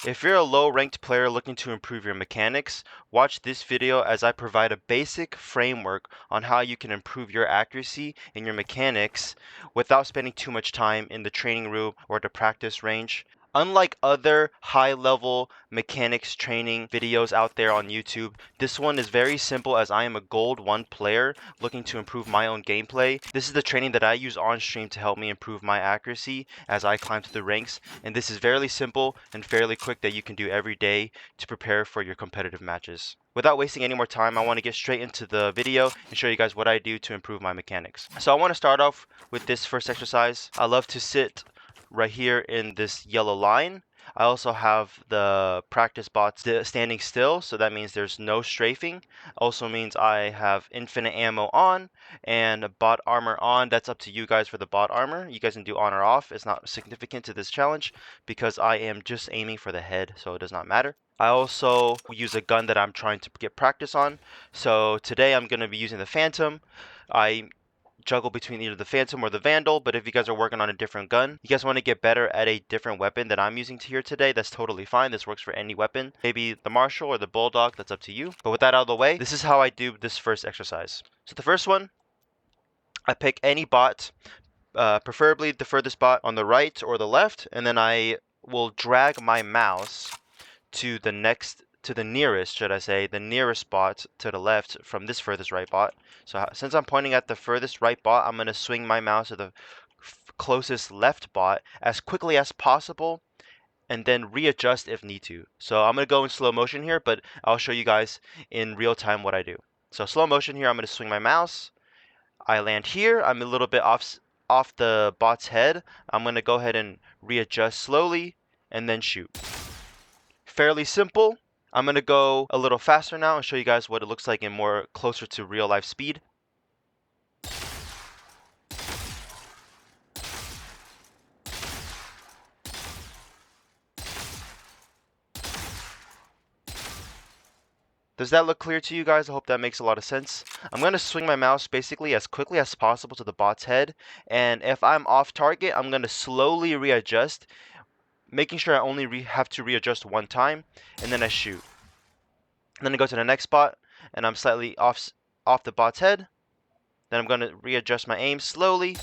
If you're a low-ranked player looking to improve your mechanics, watch this video as I provide a basic framework on how you can improve your accuracy and your mechanics without spending too much time in the training room or the practice range. Unlike other high-level mechanics training videos out there on YouTube, this one is very simple as I am a Gold 1 player looking to improve my own gameplay. This is the training that I use on stream to help me improve my accuracy as I climb through the ranks, and this is fairly simple and fairly quick that you can do every day to prepare for your competitive matches. Without wasting any more time, I want to get straight into the video and show you guys what I do to improve my mechanics. So I want to start off with this first exercise. I love to sit right here in this yellow line. I also have the practice bots standing still, so that means there's no strafing. Also means I have infinite ammo on and bot armor on. That's up to you guys for the bot armor. You guys can do on or off. It's not significant to this challenge because I am just aiming for the head, so it does not matter. I also use a gun that I'm trying to get practice on. So today I'm going to be using the Phantom. I juggle between either the Phantom or the Vandal, but if you guys are working on a different gun, you guys want to get better at a different weapon that I'm using here today, that's totally fine. This works for any weapon. Maybe the Marshall or the Bulldog, that's up to you. But with that out of the way, this is how I do this first exercise. So the first one, I pick any bot, preferably the furthest bot on the right or the left, and then I will drag my mouse to the nearest, should I say, the nearest bot to the left from this furthest right bot. So since I'm pointing at the furthest right bot, I'm going to swing my mouse to the closest left bot as quickly as possible and then readjust if need to. So I'm going to go in slow motion here, but I'll show you guys in real time what I do. So slow motion here, I'm going to swing my mouse. I land here. I'm a little bit off the bot's head. I'm going to go ahead and readjust slowly and then shoot. Fairly simple. I'm going to go a little faster now and show you guys what it looks like in more closer to real life speed. Does that look clear to you guys? I hope that makes a lot of sense. I'm going to swing my mouse basically as quickly as possible to the bot's head, and if I'm off target, I'm going to slowly readjust, making sure I only have to readjust one time, and then I shoot. And then I go to the next bot, and I'm slightly off the bot's head. Then I'm going to readjust my aim slowly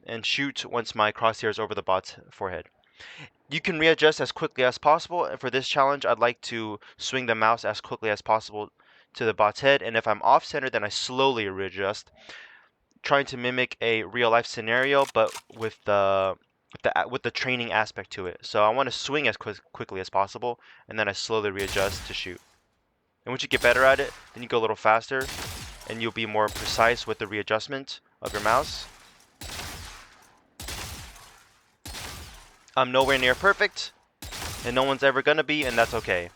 and shoot once my crosshair is over the bot's forehead. You can readjust as quickly as possible, and for this challenge I'd like to swing the mouse as quickly as possible to the bot's head, and if I'm off center then I slowly readjust, trying to mimic a real life scenario but with the training aspect to it. So I want to swing as quickly as possible, and then I slowly readjust to shoot. And once you get better at it, then you go a little faster and you'll be more precise with the readjustment of your mouse. I'm nowhere near perfect, and no one's ever gonna be, and that's okay.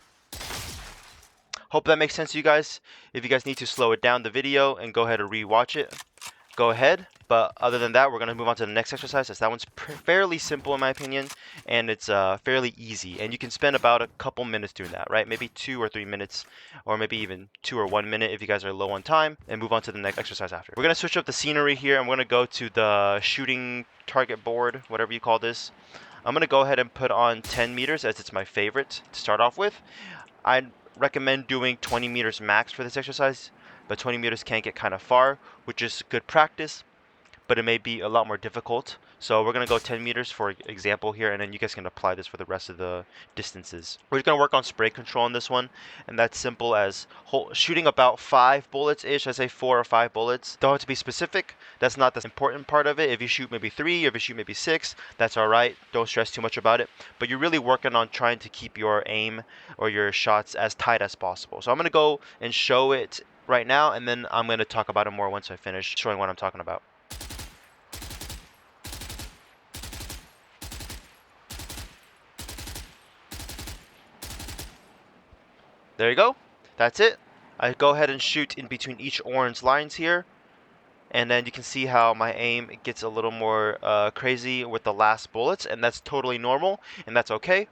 Hope that makes sense to you guys. If you guys need to slow it down the video and go ahead and re-watch it, go ahead. But other than that, we're gonna move on to the next exercise, as that one's fairly simple in my opinion, and it's fairly easy, and you can spend about a couple minutes doing that, right? Maybe 2 or 3 minutes, or maybe even 2 or 1 minute if you guys are low on time, and move on to the next exercise after. We're gonna switch up the scenery here. I'm gonna go to the shooting target board, whatever you call this. I'm going to go ahead and put on 10 meters as it's my favorite to start off with. I'd recommend doing 20 meters max for this exercise, but 20 meters can get kind of far, which is good practice, but it may be a lot more difficult. So we're going to go 10 meters for example here, and then you guys can apply this for the rest of the distances. We're just going to work on spray control on this one, and that's simple as shooting about 5 bullets-ish. I say 4 or 5 bullets. Don't have to be specific. That's not the important part of it. If you shoot maybe 3, or if you shoot maybe 6, that's all right. Don't stress too much about it. But you're really working on trying to keep your aim or your shots as tight as possible. So I'm going to go and show it right now, and then I'm going to talk about it more once I finish showing what I'm talking about. There you go. That's it. I go ahead and shoot in between each orange lines here. And then you can see how my aim gets a little more crazy with the last bullets. And that's totally normal. And that's okay.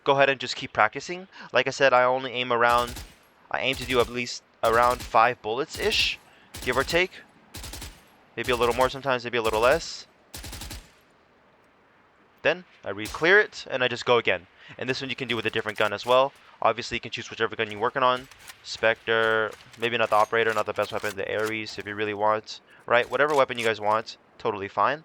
Go ahead and just keep practicing. Like I said, I aim to do at least around 5 bullets-ish. Give or take. Maybe a little more sometimes, maybe a little less. Then I re-clear it, and I just go again. And this one you can do with a different gun as well. Obviously, you can choose whichever gun you're working on. Spectre, maybe not the Operator, not the best weapon, the Ares if you really want. Right, whatever weapon you guys want, totally fine.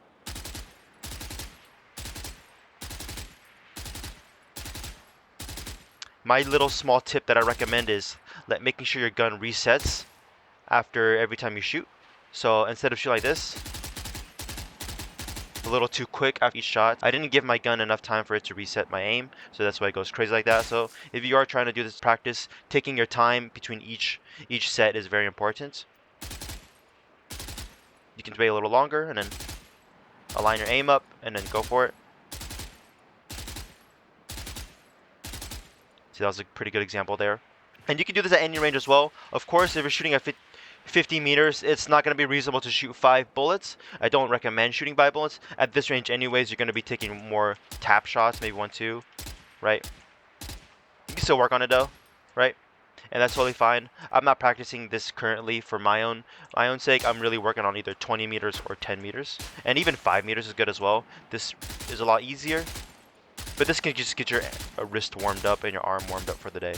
My little small tip that I recommend is making sure your gun resets after every time you shoot. So instead of shooting like this, a little too quick after each shot. I didn't give my gun enough time for it to reset my aim, so that's why it goes crazy like that. So if you are trying to do this practice, taking your time between each set is very important. You can wait a little longer and then align your aim up and then go for it. See, that was a pretty good example there. And you can do this at any range as well. Of course, if you're shooting at 50 meters, it's not going to be reasonable to shoot 5 bullets. I don't recommend shooting 5 bullets. At this range anyways, you're going to be taking more tap shots, maybe 1, 2, right? You can still work on it though, right? And that's totally fine. I'm not practicing this currently for my own sake. I'm really working on either 20 meters or 10 meters. And even 5 meters is good as well. This is a lot easier. But this can just get your wrist warmed up and your arm warmed up for the day.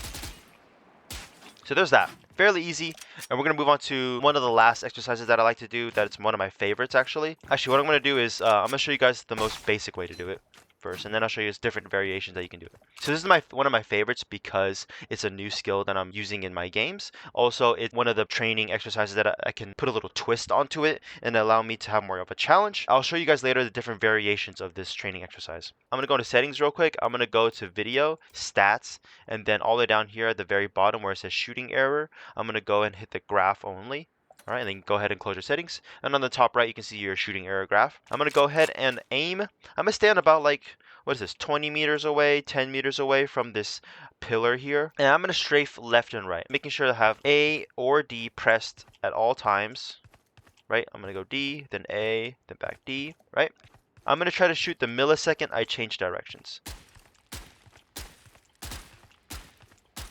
So there's that. Fairly easy. And we're going to move on to one of the last exercises that I like to do. That's one of my favorites, actually. Actually, what I'm going to do is I'm going to show you guys the most basic way to do it first, and then I'll show you different variations that you can do it. So this is one of my favorites because it's a new skill that I'm using in my games. Also, it's one of the training exercises that I can put a little twist onto it and allow me to have more of a challenge. I'll show you guys later the different variations of this training exercise. I'm going to go into settings real quick. I'm going to go to video, stats, and then all the way down here at the very bottom where it says shooting error, I'm going to go and hit the graph only. Alright, and then go ahead and close your settings. And on the top right, you can see your shooting error graph. I'm going to go ahead and aim. I'm going to stand about like, what is this, 20 meters away, 10 meters away from this pillar here. And I'm going to strafe left and right, making sure to have A or D pressed at all times. Right, I'm going to go D, then A, then back D, right? I'm going to try to shoot the millisecond I change directions.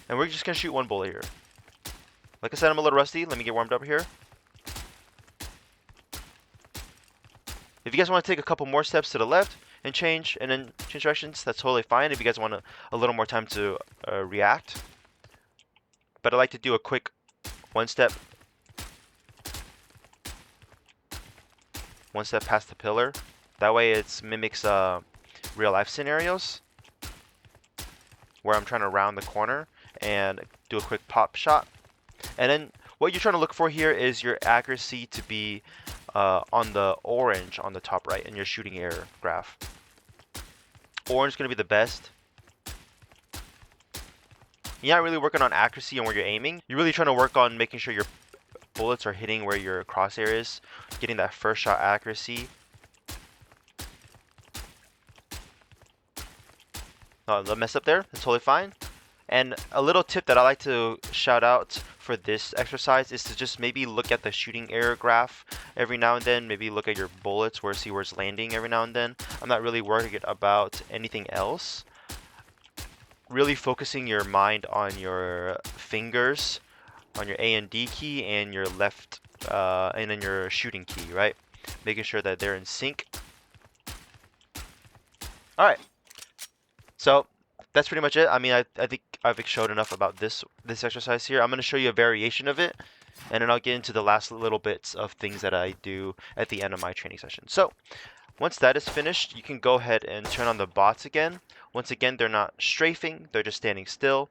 And we're just going to shoot one bullet here. Like I said, I'm a little rusty. Let me get warmed up here. If you guys want to take a couple more steps to the left and then change directions, that's totally fine if you guys want a little more time to react. But I like to do a quick one step past the pillar. That way it mimics real life scenarios where I'm trying to round the corner and do a quick pop shot. And then what you're trying to look for here is your accuracy to be on the orange on the top right in your shooting error graph. Orange is going to be the best. You're not really working on accuracy on where you're aiming. You're really trying to work on making sure your bullets are hitting where your crosshair is, getting that first shot accuracy. Oh, the mess up there, that's totally fine. And a little tip that I like to shout out for this exercise is to just maybe look at the shooting error graph every now and then. Maybe look at your bullets, see where it's landing every now and then. I'm not really worried about anything else. Really focusing your mind on your fingers, on your A and D key, and your left, and then your shooting key, right? Making sure that they're in sync. All right. So that's pretty much it. I mean, I think I've showed enough about this exercise here. I'm going to show you a variation of it, and then I'll get into the last little bits of things that I do at the end of my training session. So once that is finished, you can go ahead and turn on the bots again. Once again, they're not strafing, they're just standing still.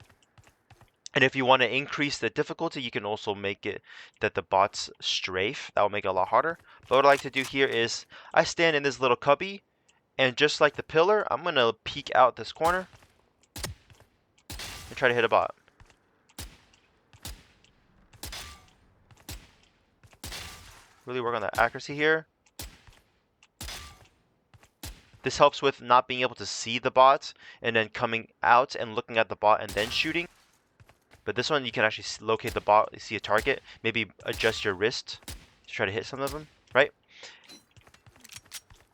And if you want to increase the difficulty, you can also make it that the bots strafe. That will make it a lot harder. But what I like to do here is I stand in this little cubby, and just like the pillar, I'm going to peek out this corner and try to hit a bot. Really work on that accuracy here. This helps with not being able to see the bot and then coming out and looking at the bot and then shooting. But this one you can actually locate the bot, see a target, maybe adjust your wrist to try to hit some of them, right?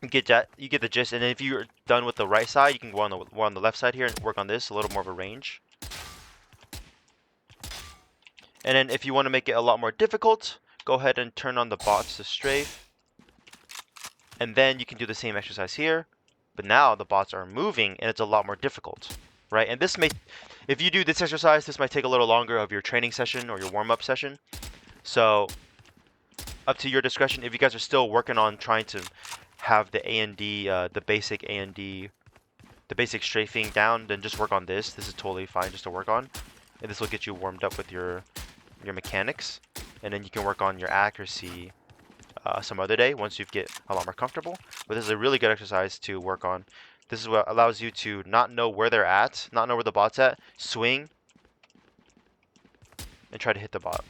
You get the gist. And then if you're done with the right side, you can go on the left side here and work on this, a little more of a range. And then if you want to make it a lot more difficult, go ahead and turn on the bots to strafe. And then you can do the same exercise here. But now the bots are moving and it's a lot more difficult, right? And if you do this exercise, this might take a little longer of your training session or your warm-up session. So up to your discretion. If you guys are still working on trying to have the A&D, the basic A&D, the basic strafing down, then just work on this. This is totally fine just to work on. And this will get you warmed up with your mechanics. And then you can work on your accuracy some other day once you get a lot more comfortable. But this is a really good exercise to work on. This is what allows you to not know where they're at, not know where the bot's at, swing, and try to hit the bot.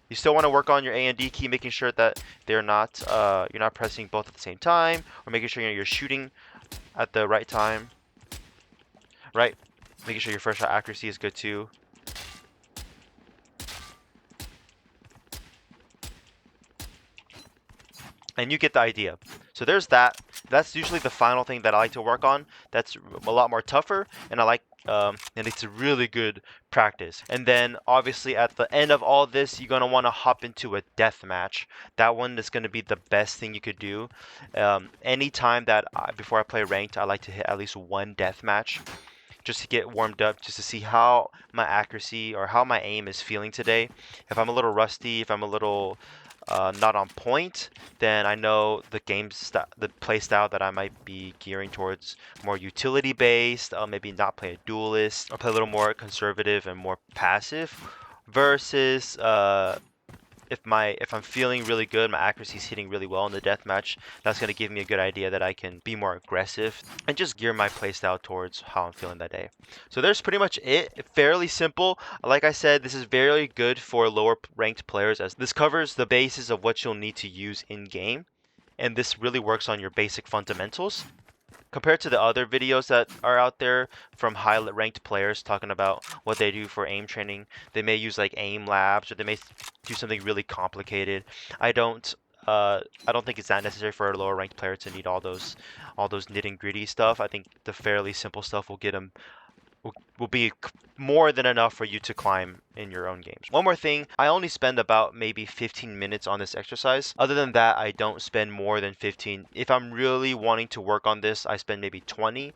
You still want to work on your A and D key, making sure that they're not you're not pressing both at the same time, or making sure you're shooting at the right time. Right? Making sure your first shot accuracy is good too. And you get the idea. So there's that. That's usually the final thing that I like to work on. That's a lot more tougher, and I like and it's a really good practice. And then obviously at the end of all this, you're gonna want to hop into a death match. That one is gonna be the best thing you could do. Anytime that before I play ranked, I like to hit at least one death match, just to get warmed up, just to see how my accuracy or how my aim is feeling today. If I'm a little rusty, if I'm a little not on point, then I know the the play style that I might be gearing towards more utility based. Maybe not play a duelist, or play a little more conservative and more passive. Versus if I'm feeling really good, my accuracy is hitting really well in the deathmatch, that's going to give me a good idea that I can be more aggressive and just gear my playstyle towards how I'm feeling that day. So there's pretty much it. Fairly simple. Like I said, this is very good for lower ranked players, as this covers the basis of what you'll need to use in game, and this really works on your basic fundamentals. Compared to the other videos that are out there from high ranked players talking about what they do for aim training, they may use like aim labs, or they may do something really complicated. I don't think it's that necessary for a lower ranked player to need all those nitty gritty stuff. I think the fairly simple stuff will get them will be more than enough for you to climb in your own games. One more thing, I only spend about maybe 15 minutes on this exercise. Other than that, I don't spend more than 15. If I'm really wanting to work on this, I spend maybe 20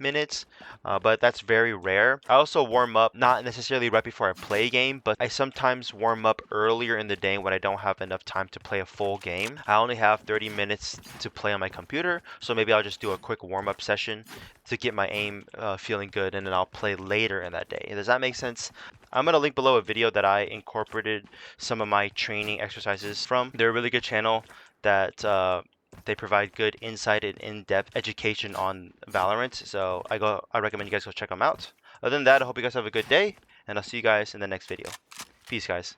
minutes, but that's very rare. I also warm up, not necessarily right before I play a game, but I sometimes warm up earlier in the day when I don't have enough time to play a full game. I only have 30 minutes to play on my computer, so maybe I'll just do a quick warm-up session to get my aim feeling good, and then I'll play later in that day. Does that make sense? I'm going to link below a video that I incorporated some of my training exercises from. They're a really good channel that they provide good insight and in-depth education on Valorant, so I recommend you guys go check them out. Other than that, I hope you guys have a good day, and I'll see you guys in the next video. Peace, guys.